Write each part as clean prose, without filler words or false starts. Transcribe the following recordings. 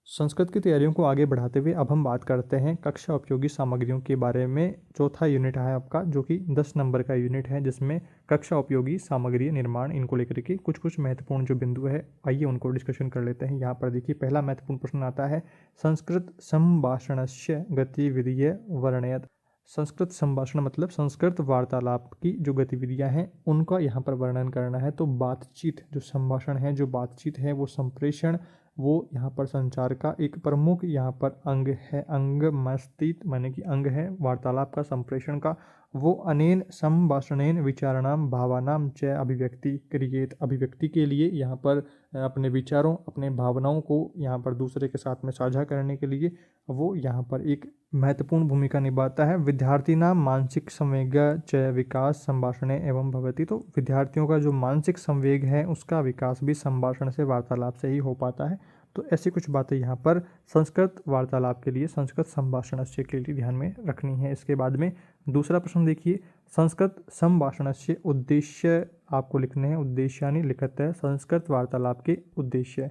संस्कृत की तैयारियों को आगे बढ़ाते हुए अब हम बात करते हैं कक्षा उपयोगी सामग्रियों के बारे में। चौथा यूनिट है आपका, जो कि 10 नंबर का यूनिट है, जिसमें कक्षा उपयोगी सामग्री निर्माण, इनको लेकर के कुछ कुछ महत्वपूर्ण जो बिंदु है, आइए उनको डिस्कशन कर लेते हैं। यहाँ पर देखिए, पहला महत्वपूर्ण प्रश्न आता है, संस्कृत संभाषणस्य गतिविधि वर्णयत। संस्कृत संभाषण मतलब संस्कृत वार्तालाप की जो गतिविधियां हैं उनका यहाँ पर वर्णन करना है। तो बातचीत जो संभाषण है, जो बातचीत है, वो संप्रेषण, वो यहाँ पर संचार का एक प्रमुख यहाँ पर अंग है। अंग मस्तिष्क माने कि अंग है वार्तालाप का, संप्रेषण का। वो अनेन संभाषणेन विचारणाम भावनाम च अभिव्यक्ति क्रिएट, अभिव्यक्ति के लिए यहाँ पर अपने विचारों, अपने भावनाओं को यहाँ पर दूसरे के साथ में साझा करने के लिए वो यहाँ पर एक महत्वपूर्ण भूमिका निभाता है। विद्यार्थी नाम मानसिक संवेग च विकास संभाषणे एवं भवति। तो विद्यार्थियों का जो मानसिक संवेग है उसका विकास भी संभाषण से, वार्तालाप से ही हो पाता है। तो ऐसी कुछ बातें यहाँ पर संस्कृत वार्तालाप के लिए, संस्कृत संभाषणस्य के लिए ध्यान में रखनी है। इसके बाद में दूसरा प्रश्न देखिए, संस्कृत संभाषणस्य उद्देश्य आपको लिखने हैं। उद्देश्यानि लिखत है संस्कृत वार्तालाप के उद्देश्य।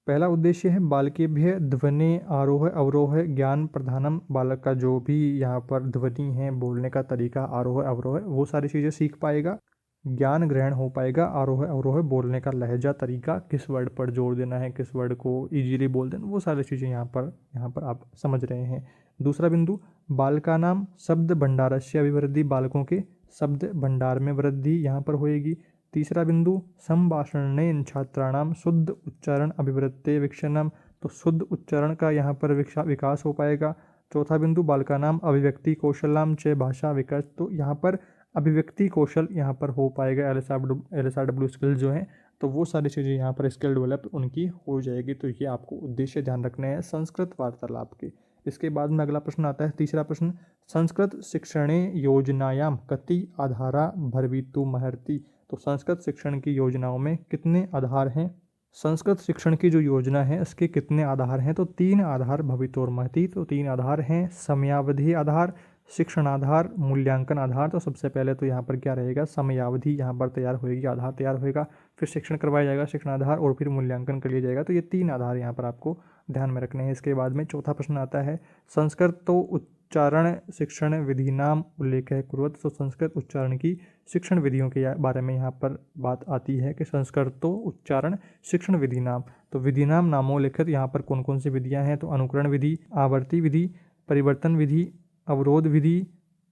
पहला उद्देश्य है बालकेभ्य ध्वनि आरोह अवरोह ज्ञान प्रधानम। बालक का जो भी यहाँ पर ध्वनि है, बोलने का तरीका, आरोह अवरोह, वो सारी चीज़ें सीख पाएगा, ज्ञान ग्रहण हो पाएगा। आरोह अवरोह, बोलने का लहजा, तरीका, किस वर्ड पर जोर देना है, किस वर्ड को इजीली बोल देना, वो सारी चीज़ें यहाँ पर आप समझ रहे हैं। दूसरा बिंदु, बालकानाम शब्द भंडारस्य अभिवृद्धि। बालकों के शब्द भंडार में वृद्धि यहाँ पर होएगी। तीसरा बिंदु, संभाषणेन छात्राणाम शुद्ध उच्चारण अभिवृत्ते विकसनम। तो शुद्ध उच्चारण का यहाँ पर विकास हो पाएगा। चौथा बिंदु, बालकानाम अभिव्यक्ति कौशलाम च भाषा विकास। तो यहाँ पर अभिव्यक्ति कौशल यहाँ पर हो पाएगा, LSRW स्किल जो है, तो वो सारी चीज़ें यहाँ पर स्किल डेवलप उनकी हो जाएगी। तो ये आपको उद्देश्य ध्यान रखने हैं संस्कृत वार्तालाप के। इसके बाद में अगला प्रश्न आता है, तीसरा प्रश्न, संस्कृत शिक्षणे योजनायाम कति आधारा भरवितुमर्हति। तो संस्कृत शिक्षण की योजनाओं में कितने आधार हैं? संस्कृत शिक्षण की जो योजना है उसके कितने आधार हैं? तो 3 आधार भवितुर्मर्हति। तो 3 आधार हैं, समयावधि आधार, शिक्षण आधार, मूल्यांकन आधार। तो सबसे पहले तो यहाँ पर क्या रहेगा, समयावधि यहाँ पर तैयार होएगी, आधार तैयार होएगा, फिर शिक्षण करवाया जाएगा, शिक्षण आधार, और फिर मूल्यांकन कर लिया जाएगा। तो ये 3 आधार यहाँ पर आपको ध्यान में रखने हैं। इसके बाद में चौथा प्रश्न आता है, संस्कृत तो उच्चारण शिक्षण विधि नाम उल्लेख है कुर्वत। तो संस्कृत उच्चारण की शिक्षण विधियों के बारे में यहाँ पर बात आती है कि संस्कृत तो उच्चारण शिक्षण विधि नाम। तो विधि नाम नामोल्लेखित यहाँ पर कौन कौन सी विधियाँ हैं? तो अनुकरण विधि, आवर्ती विधि, परिवर्तन विधि, अवरोध विधि,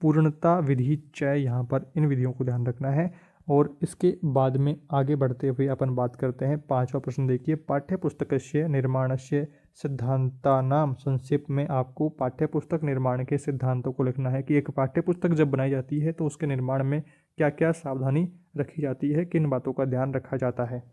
पूर्णता विधि च। यहाँ पर इन विधियों को ध्यान रखना है। और इसके बाद में आगे बढ़ते हुए अपन बात करते हैं, पांचवा प्रश्न देखिए, पाठ्यपुस्तकस्य निर्माणस्य सिद्धांतानाम। संक्षेप में आपको पाठ्यपुस्तक निर्माण के सिद्धांतों को लिखना है कि एक पाठ्यपुस्तक जब बनाई जाती है तो उसके निर्माण में क्या क्या सावधानी रखी जाती है, किन बातों का ध्यान रखा जाता है।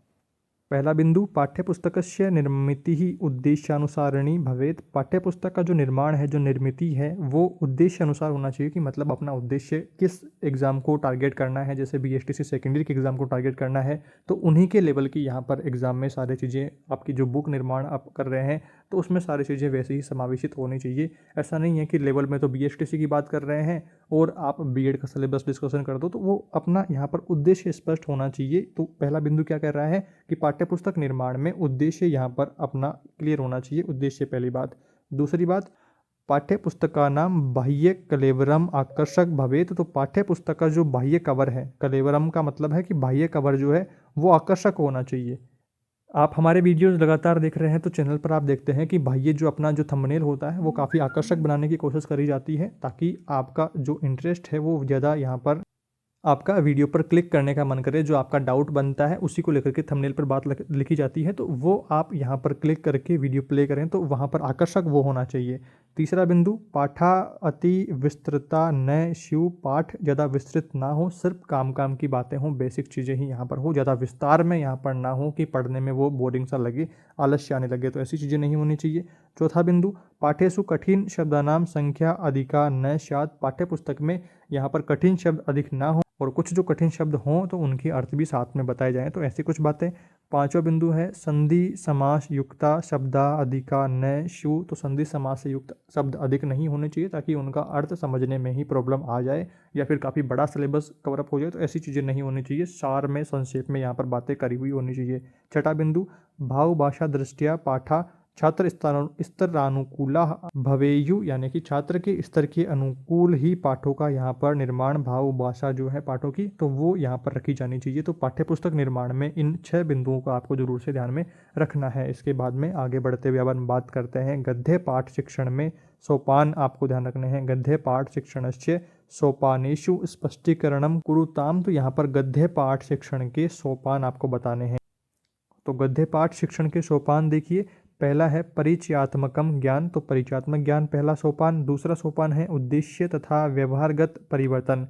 पहला बिंदु, पाठ्यपुस्तकस्य निर्मितिः उद्देश्यानुसारिणी भवेत्। पाठ्यपुस्तक का जो निर्माण है, जो निर्मिति है, वो उद्देश्य अनुसार होना चाहिए कि मतलब अपना उद्देश्य किस एग्ज़ाम को टारगेट करना है। जैसे BSTC सेकेंडरी के एग्ज़ाम को टारगेट करना है तो उन्हीं के लेवल की यहाँ पर एग्ज़ाम में सारी चीज़ें, आपकी जो बुक निर्माण आप कर रहे हैं तो उसमें सारी चीज़ें वैसे ही समावेशित होनी चाहिए। ऐसा नहीं है कि लेवल में तो BSTC की बात कर रहे हैं और आप B.Ed का सिलेबस डिस्कशन कर दो, तो वो अपना यहाँ पर उद्देश्य स्पष्ट होना चाहिए। तो पहला बिंदु क्या कह रहा है कि पाठ्यपुस्तक निर्माण में उद्देश्य यहाँ पर अपना क्लियर होना चाहिए, उद्देश्य पहली बात। दूसरी बात, पाठ्यपुस्तकानाम बाह्य कलेवरम आकर्षक भवेत। तो पाठ्यपुस्तक का जो बाह्य कवर है, कलेवरम का मतलब है कि बाह्य कवर जो है वो आकर्षक होना चाहिए। आप हमारे वीडियोस लगातार देख रहे हैं तो चैनल पर आप देखते हैं कि बाह्य जो अपना जो थंबनेल होता है वो काफ़ी आकर्षक बनाने की कोशिश करी जाती है, ताकि आपका जो इंटरेस्ट है वो ज़्यादा यहाँ पर आपका वीडियो पर क्लिक करने का मन करे। जो आपका डाउट बनता है उसी को लेकर के थंबनेल पर बात लिखी जाती है, तो वो आप यहाँ पर क्लिक करके वीडियो प्ले करें तो वहाँ पर आकर्षक वो होना चाहिए। तीसरा बिंदु, पाठा अति विस्तृता न शिव। पाठ ज़्यादा विस्तृत ना हो, सिर्फ काम की बातें हों, बेसिक चीज़ें ही यहाँ पर हो, ज़्यादा विस्तार में यहाँ पर ना हो कि पढ़ने में वो बोरिंग सा लगे, आलस्य आने लगे, तो ऐसी चीज़ें नहीं होनी चाहिए। चौथा बिंदु, पाठ्येषु कठिन शब्दानाम संख्या अधिका न स्यात्। पाठ्यपुस्तक में यहाँ पर कठिन शब्द अधिक ना हो और कुछ जो कठिन शब्द हों तो उनके अर्थ भी साथ में बताए जाएं, तो ऐसी कुछ बातें। पांचवा बिंदु है, संधि समास युक्ता शब्दा अधिका न शु। तो संधि समास से युक्त शब्द अधिक नहीं होने चाहिए ताकि उनका अर्थ समझने में ही प्रॉब्लम आ जाए या फिर काफ़ी बड़ा सिलेबस कवरअप हो जाए, तो ऐसी चीज़ें नहीं होनी चाहिए। सार में, संक्षेप में यहाँ पर बातें करी हुई होनी चाहिए। छठा बिंदु, भाव भाषा दृष्टिया पाठा छात्र स्तरानुकूला भवेयु, यानी कि छात्र के स्तर के अनुकूल ही पाठों का यहाँ पर निर्माण, भाव भाषा जो है पाठों की तो वो यहाँ पर रखी जानी चाहिए। तो पाठ्य पुस्तक निर्माण में इन 6 बिंदुओं को आपको जरूर से ध्यान में रखना है। इसके बाद में आगे बढ़ते हुए अब हम बात करते हैं गद्य पाठ शिक्षण में सोपान आपको ध्यान रखने हैं। गद्य पाठ शिक्षणस्य सोपानेषु स्पष्टीकरणम कुरुताम, तो यहाँ पर गद्य पाठ शिक्षण के सोपान आपको बताने हैं। तो गद्य पाठ शिक्षण के सोपान देखिए, पहला है परिचयात्मकम ज्ञान, तो परिचयात्मक ज्ञान पहला सोपान। दूसरा सोपान है उद्देश्य तथा व्यवहारगत परिवर्तन।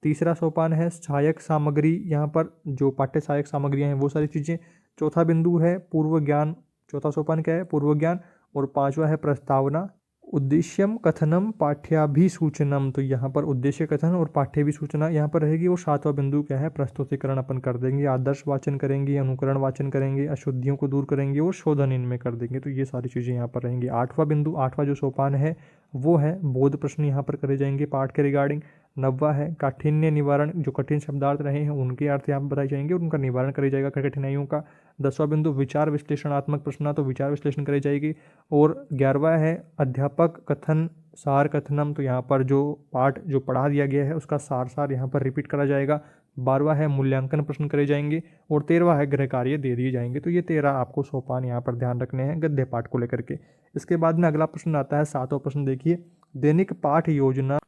तीसरा सोपान है सहायक सामग्री, यहाँ पर जो पाठ्य सहायक सामग्रियाँ हैं वो सारी चीज़ें। चौथा बिंदु है पूर्व ज्ञान, चौथा सोपान क्या है, पूर्व ज्ञान। और पांचवा है प्रस्तावना। उद्देश्यम कथनम पाठ्याभिसूचनम, तो यहाँ पर उद्देश्य कथन और पाठ्याभिसूचना यहाँ पर रहेगी। और सातवां बिंदु क्या है, प्रस्तुतिकरण अपन कर देंगे, आदर्श वाचन करेंगे, अनुकरण वाचन करेंगे, अशुद्धियों को दूर करेंगे और शोधन इनमें कर देंगे। तो ये सारी चीज़ें यहाँ पर रहेंगी। आठवां बिंदु, आठवां जो सोपान है वो है बोध प्रश्न यहाँ पर करे जाएंगे पाठ के रिगार्डिंग। नौवां है काठिन्य निवारण, जो कठिन शब्दार्थ रहे हैं उनके अर्थ यहाँ पर बताए जाएंगे और उनका निवारण करा जाएगा कठिनाइयों का। 10वां बिंदु विचार विश्लेषणात्मक प्रश्न, तो विचार विश्लेषण करी जाएगी। और 11वां है अध्यापक कथन सार कथनम, तो यहाँ पर जो पाठ जो पढ़ा दिया गया है उसका सार यहाँ पर रिपीट करा जाएगा। 12वां है मूल्यांकन प्रश्न करे जाएंगे। और 13वां है गृह कार्य दे दिए जाएंगे। तो ये 13 आपको सोपान यहाँ पर ध्यान रखने हैं गद्य पाठ को लेकर के। इसके बाद में अगला प्रश्न आता है 7वां प्रश्न देखिए, दैनिक पाठ योजना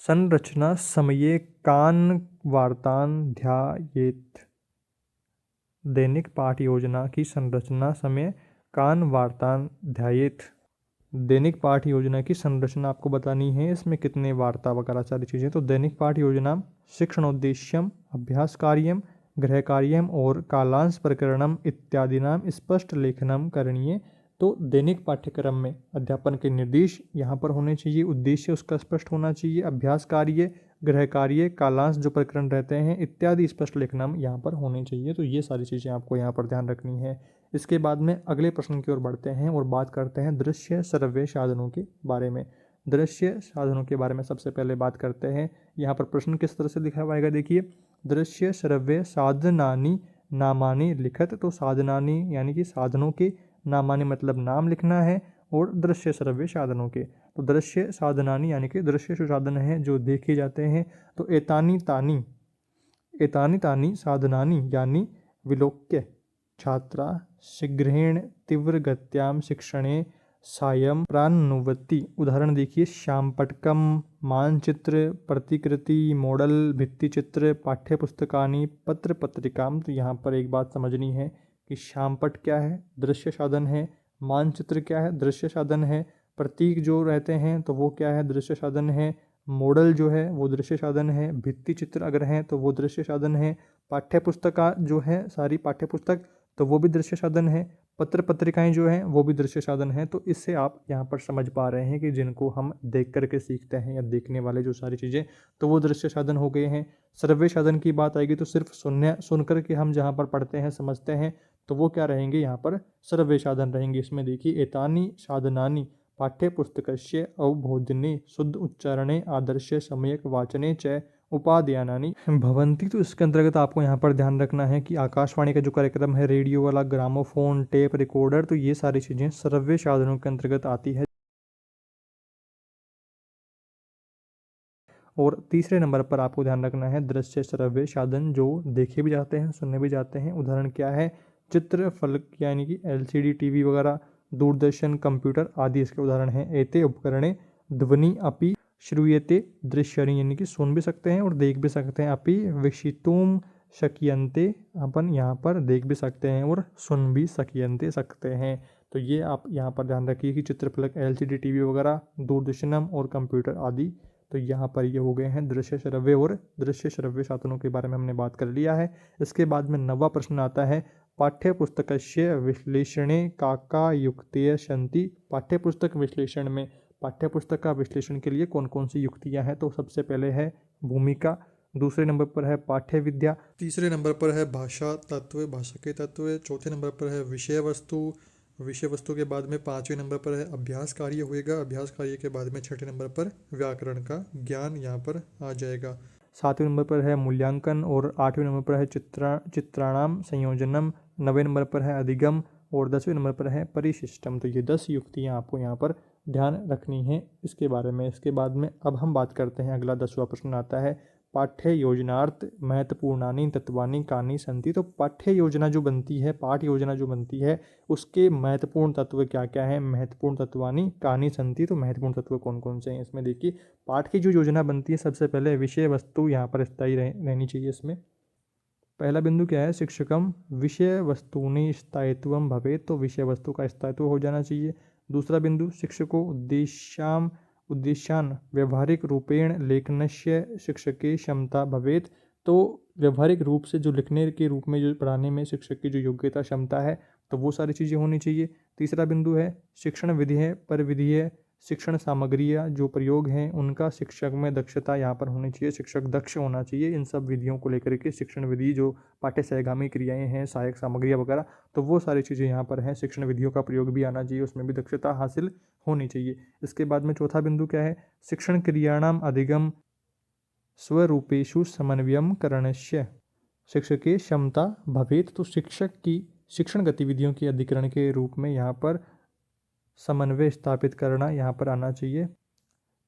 संरचना समये कान वार्तान ध्यायेत्। दैनिक पाठ योजना की संरचना समय कान वार्तान ध्यायेत्। दैनिक पाठ योजना की संरचना आपको बतानी है, इसमें कितने वार्ता वगैरह सारी चीज़ें। तो दैनिक पाठ योजना शिक्षणोद्देश्यम अभ्यास कार्यम गृह कार्यम और कालांश प्रकरणम इत्यादिनाम स्पष्ट लेखनम करणीय। तो दैनिक पाठ्यक्रम में अध्यापन के निर्देश यहाँ पर होने चाहिए, उद्देश्य उसका स्पष्ट होना चाहिए, अभ्यास कार्य गृह कार्य कालांश जो प्रकरण रहते हैं इत्यादि स्पष्ट लेखनम यहाँ पर होने चाहिए। तो ये सारी चीज़ें आपको यहाँ पर ध्यान रखनी है। इसके बाद में अगले प्रश्न की ओर बढ़ते हैं और बात करते हैं दृश्य श्रव्य साधनों के बारे में। दृश्य साधनों के बारे में सबसे पहले बात करते हैं। यहाँ पर प्रश्न किस तरह से लिखा हुआ है देखिए, दृश्य श्रव्य साधनानि नामानि लिखत। तो साधनानि यानी कि साधनों के, नामानि मतलब नाम लिखना है, और दृश्य श्रव्य साधनों के। तो दृश्य साधनानि यानी कि दृश्य जो साधन हैं जो देखे जाते हैं। तो एतानि तानि साधनानि यानी विलोक्य छात्रा शीघ्रेण तीव्र गत्याम शिक्षणे सायं प्रानुवृत्ति। उदाहरण देखिए, श्यामपट्टकम मानचित्र प्रतिकृति मॉडल भित्तिचित्र पाठ्यपुस्तकानि पत्र पत्रिकाम। तो यहाँ पर एक बात समझनी है कि श्यामपट्ट क्या है, दृश्य साधन है। मानचित्र क्या है, दृश्य साधन है। प्रतीक जो रहते हैं तो वो क्या है, दृश्य साधन है। मॉडल जो है वो दृश्य साधन है। भित्ति चित्र अगर हैं तो वो दृश्य साधन है। पाठ्यपुस्तका जो है सारी पाठ्यपुस्तक तो वो भी दृश्य साधन है। पत्र पत्रिकाएं जो हैं वो भी दृश्य साधन है। तो इससे आप यहाँ पर समझ पा रहे हैं कि जिनको हम देख करके सीखते हैं या देखने वाले जो सारी चीज़ें तो वो दृश्य साधन हो गए हैं। श्रव्य साधन की बात आएगी तो सिर्फ सुन करके हम जहाँ पर पढ़ते हैं समझते हैं तो वो क्या रहेंगे, यहाँ पर श्रव्य साधन रहेंगे। इसमें देखिए, एतानि साधनानि पाठ्यपुस्तकस्य अवबोधने शुद्ध उच्चारणे आदर्श सम्यक वाचने च उपाध्यानानि भवन्ति। तो इसके अंतर्गत आपको यहाँ पर ध्यान रखना है कि आकाशवाणी का जो कार्यक्रम है, रेडियो वाला, ग्रामोफोन, टेप रिकॉर्डर, तो ये सारी चीज़ें श्रव्य साधनों के अंतर्गत आती है। और तीसरे नंबर पर आपको ध्यान रखना है दृश्य श्रव्य साधन जो देखे भी जाते हैं सुनने भी जाते हैं। उदाहरण क्या है, चित्र फलक यानी कि LCD टीवी वगैरह, दूरदर्शन, कंप्यूटर आदि इसके उदाहरण हैं। एते उपकरणे ध्वनि अपि श्रूयते दृश्यनि, यानी कि सुन भी सकते हैं और देख भी सकते हैं। अपि विक्षितुम शक्यन्ते, अपन यहाँ पर देख भी सकते हैं और सुन भी सकते हैं। तो ये आप यहाँ पर ध्यान रखिए कि चित्रफलक, LCD टीवी वगैरह, दूरदर्शनम और कंप्यूटर आदि, तो यहाँ पर ये हो गए हैं दृश्य श्रव्य और दृश्य श्रव्य साधनों के बारे में हमने बात कर लिया है। इसके बाद में 9वां प्रश्न आता है, पाठ्यपुस्तकस्य विश्लेषणे काका युक्तयः सन्ति। पाठ्यपुस्तक विश्लेषण में पाठ्यपुस्तक का विश्लेषण के लिए कौन कौन सी युक्तियाँ हैं। तो सबसे पहले है भूमिका, दूसरे नंबर पर है पाठ्य विद्या, तीसरे नंबर पर है भाषा तत्व, भाषा के तत्व, चौथे नंबर पर है विषय वस्तु, विषय वस्तु के बाद में 5वें नंबर पर है अभ्यास कार्य होएगा, अभ्यास कार्य के बाद में 6ठे नंबर पर व्याकरण का ज्ञान यहाँ पर आ जाएगा। 7वें नंबर पर है मूल्यांकन और 8वें नंबर पर है चित्राणाम संयोजनम, 9वें नंबर पर है अधिगम, और 10वें नंबर पर है परिशिष्टम। तो ये 10 युक्तियाँ आपको यहाँ पर ध्यान रखनी है इसके बारे में। इसके बाद में अब हम बात करते हैं, अगला 10वां प्रश्न आता है, पाठ्य योजनार्थ महत्वपूर्णानि तत्वानि कानि सन्ति। तो पाठ्य योजना जो बनती है, पाठ योजना जो बनती है, उसके महत्वपूर्ण तत्व क्या क्या हैं, महत्वपूर्ण तत्वानि कानि सन्ति। तो महत्वपूर्ण तत्व कौन कौन से हैं इसमें देखिए। पाठ की जो योजना बनती है, सबसे पहले विषय वस्तु यहाँ पर स्थायी रहनी चाहिए इसमें। पहला बिंदु क्या है, शिक्षकम विषय वस्तुनि स्थायित्वम भवेत्। तो विषय वस्तु का स्थायित्व हो जाना चाहिए। दूसरा बिंदु, शिक्षको उद्देश्यान व्यवहारिक रूपेण लेखनस्य शिक्षके क्षमता भवेत्। तो व्यवहारिक रूप से जो लिखने के रूप में जो पढ़ाने में शिक्षक की जो योग्यता क्षमता है, तो वो सारी चीज़ें होनी चाहिए। तीसरा बिंदु है, शिक्षण विधेय पर विधेय शिक्षण सामग्रियाँ जो प्रयोग हैं उनका शिक्षक में दक्षता यहाँ पर होनी चाहिए, शिक्षक दक्ष होना चाहिए इन सब विधियों को लेकर के। शिक्षण विधि जो पाठ्य सहगामी क्रियाएं हैं, सहायक सामग्रियाँ वगैरह, तो वो सारी चीज़ें यहाँ पर हैं। शिक्षण विधियों का प्रयोग भी आना चाहिए, उसमें भी दक्षता हासिल होनी चाहिए। इसके बाद में चौथा बिंदु क्या है, शिक्षण क्रियाणाम अधिगम स्वरूपेषु समन्वयम करणस्य शिक्षके क्षमता भवेत्। तो शिक्षक की शिक्षण गतिविधियों के अधिकरण के रूप में यहाँ पर समन्वय स्थापित करना यहाँ पर आना चाहिए।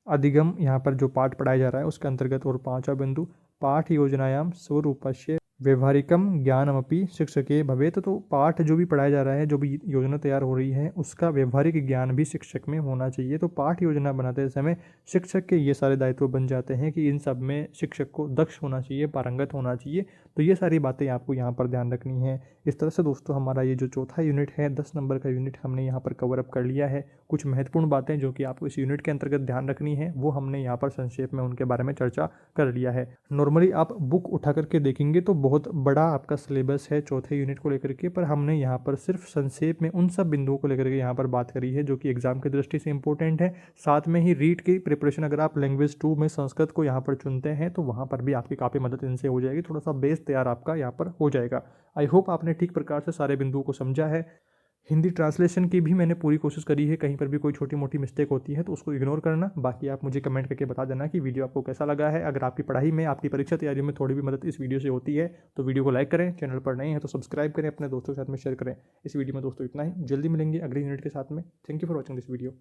अधिगम यहाँ पर जो पाठ पढ़ाया जा रहा है उसके अंतर्गत। और पांचवा बिंदु, पाठ योजनायाम स्वरूपस्य व्यवहारिकम ज्ञानमपि शिक्षके भवेत्। तो पाठ जो भी पढ़ाया जा रहा है, जो भी योजना तैयार हो रही है, उसका व्यवहारिक ज्ञान भी शिक्षक में होना चाहिए। तो पाठ योजना बनाते समय शिक्षक के ये सारे दायित्व बन जाते हैं कि इन सब में शिक्षक को दक्ष होना चाहिए, पारंगत होना चाहिए। तो ये सारी बातें आपको यहाँ पर ध्यान रखनी है। इस तरह से दोस्तों हमारा ये जो चौथा यूनिट है, 10 नंबर का यूनिट, हमने यहाँ पर कवर अप कर लिया है। कुछ महत्वपूर्ण बातें जो कि आपको इस यूनिट के अंतर्गत ध्यान रखनी है, वो हमने यहाँ पर संक्षेप में उनके बारे में चर्चा कर लिया है। नॉर्मली आप बुक उठा करके देखेंगे तो बहुत बड़ा आपका सिलेबस है चौथे यूनिट को लेकर के, पर हमने यहाँ पर सिर्फ संक्षेप में उन सब बिंदुओं को लेकर के यहाँ पर बात करी है जो कि एग्जाम की दृष्टि से इंपॉर्टेंट है। साथ में ही रीड की प्रिपरेशन, अगर आप लैंग्वेज 2 में संस्कृत को यहाँ पर चुनते हैं तो वहाँ पर भी आपकी काफ़ी मदद इनसे हो जाएगी, थोड़ा सा बेस तैयार आपका यहाँ पर हो जाएगा। आई होप आपने ठीक प्रकार से सारे बिंदुओं को समझा है। हिंदी ट्रांसलेशन की भी मैंने पूरी कोशिश करी है, कहीं पर भी कोई छोटी मोटी मिस्टेक होती है तो उसको इग्नोर करना। बाकी आप मुझे कमेंट करके बता देना कि वीडियो आपको कैसा लगा है। अगर आपकी पढ़ाई में, आपकी परीक्षा तैयारी में थोड़ी भी मदद इस वीडियो से होती है तो वीडियो को लाइक करें, चैनल पर नए हैं तो सब्सक्राइब करें, अपने दोस्तों के साथ में शेयर करें। इस वीडियो में दोस्तों इतना ही, जल्दी मिलेंगे अगले यूनिट के साथ में। Thank you for watching this video.